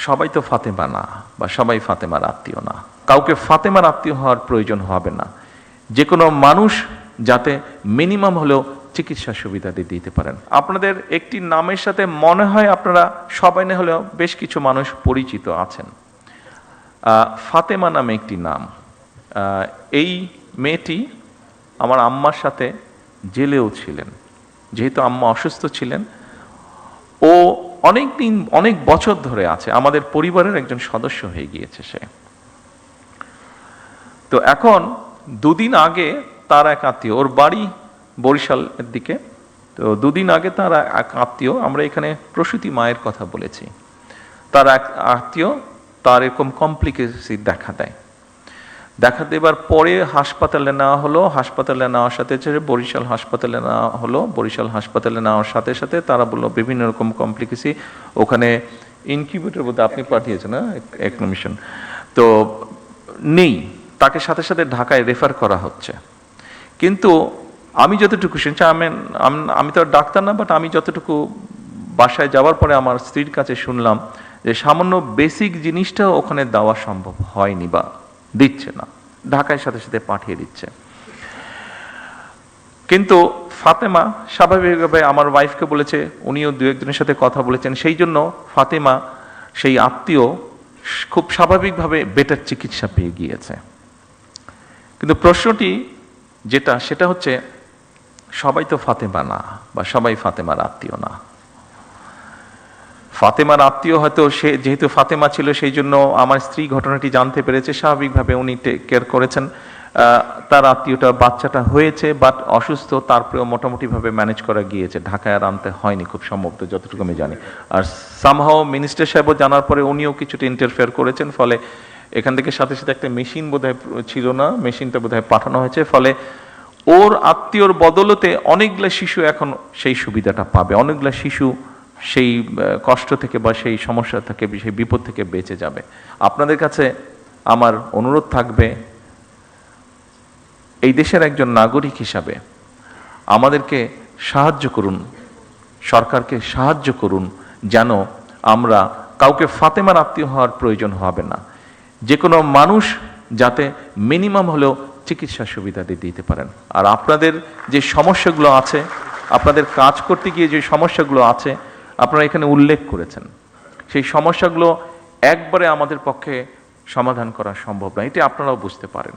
সবাই তো ফাতেমা না, বা সবাই ফাতেমার আত্মীয় না। কাউকে ফাতেমার আত্মীয় হওয়ার প্রয়োজন হবে না। যে কোনো মানুষ যাতে মিনিমাম হলেও চিকিৎসা সুবিধাটি দিতে পারেন। আপনাদের একটি নামের সাথে মনে হয় আপনারা সবাই না হলেও বেশ কিছু মানুষ পরিচিত আছেন। ফাতেমা নামে একটি নাম। এই মেয়েটি আমার আম্মার সাথে জেলেও ছিলেন। যেহেতু আম্মা অসুস্থ ছিলেন, ও অনেক বছর ধরে আছে, আমাদের পরিবারের একজন সদস্য হয়ে গিয়েছে সে। তো এখন দুদিন আগে তার এক আত্মীয়, ওর বাড়ি বরিশালের দিকে, তো দুদিন আগে তার এক আত্মীয়, আমরা এখানে প্রসূতি মায়ের কথা বলেছি, তার এক আত্মীয় তার এরকম কমপ্লিকেসি দেখা দেবার পরে হাসপাতালে নেওয়া হলো। হাসপাতালে নেওয়ার সাথে বরিশাল হাসপাতালে নেওয়া হলো। বরিশাল হাসপাতালে নেওয়ার সাথে সাথে তারা বললো বিভিন্ন রকম কমপ্লিকেসি, ওখানে ইনকিউবেটর বোধহয় আপনি পাঠিয়েছেন না, একমিশন তো নেই, তাকে সাথে সাথে ঢাকায় রেফার করা হচ্ছে। কিন্তু আমি যতটুকু শুনছি, আমি তো ডাক্তার না, বাট আমি যতটুকু বাসায় যাওয়ার পরে আমার স্ত্রীর কাছে শুনলাম যে সামান্য বেসিক জিনিসটাও ওখানে দেওয়া সম্ভব হয়নি বা দিচ্ছে না, ঢাকায় সাথে সাথে পাঠিয়ে দিচ্ছে। কিন্তু ফাতেমা স্বাভাবিকভাবে আমার ওয়াইফকে বলেছে, উনিও দু একজনের সাথে কথা বলেছেন, সেই জন্য ফাতেমা সেই আত্মীয় খুব স্বাভাবিকভাবে বেটার চিকিৎসা পেয়ে গিয়েছে। কিন্তু প্রশ্নটি সেটা হচ্ছে, সবাই তো ফাতেমা না, বা সবাই ফাতেমার আত্মীয় না। ফাতেমার আত্মীয় হয়তো সে যেহেতু ফাতেমা ছিল, সেই জন্য আমার স্ত্রী ঘটনাটি জানতে পেরেছে, স্বাভাবিকভাবে উনি টেক কেয়ার করেছেন। তার আত্মীয়টা বাচ্চাটা হয়েছে, বাট অসুস্থ, তারপরেও মোটামুটিভাবে ম্যানেজ করা গিয়েছে, ঢাকায় আর আনতে হয়নি খুব সম্ভবত, যতটুকু আমি জানি। আর সামহাও মিনিস্টার সাহেবও জানার পরে উনিও কিছুটা ইন্টারফেয়ার করেছেন, ফলে এখান থেকে সাথে সাথে একটা মেশিন বোধহয় ছিল না, মেশিনটা বোধহয় পাঠানো হয়েছে, ফলে ওর আত্মীয়র বদলতে অনেকগুলো শিশু এখন সেই সুবিধাটা পাবে, অনেকগুলো শিশু সেই কষ্ট থেকে বা সেই সমস্যা থেকে, সেই বিপদ থেকে বেঁচে যাবে। আপনাদের কাছে আমার অনুরোধ থাকবে, এই দেশের একজন নাগরিক হিসাবে আমাদেরকে সাহায্য করুন, সরকারকে সাহায্য করুন, যেন আমরা কাউকে ফাতেমার আত্মীয় হওয়ার প্রয়োজন হবে না। যে কোনো মানুষ যাতে মিনিমাম হলেও চিকিৎসা সুবিধাটি দিতে পারেন। আর আপনাদের যে সমস্যাগুলো আছে, আপনাদের কাজ করতে গিয়ে যে সমস্যাগুলো আছে আপনারা এখানে উল্লেখ করেছেন, সেই সমস্যাগুলো একবারে আমাদের পক্ষে সমাধান করা সম্ভব না, এটা আপনারাও বুঝতে পারেন।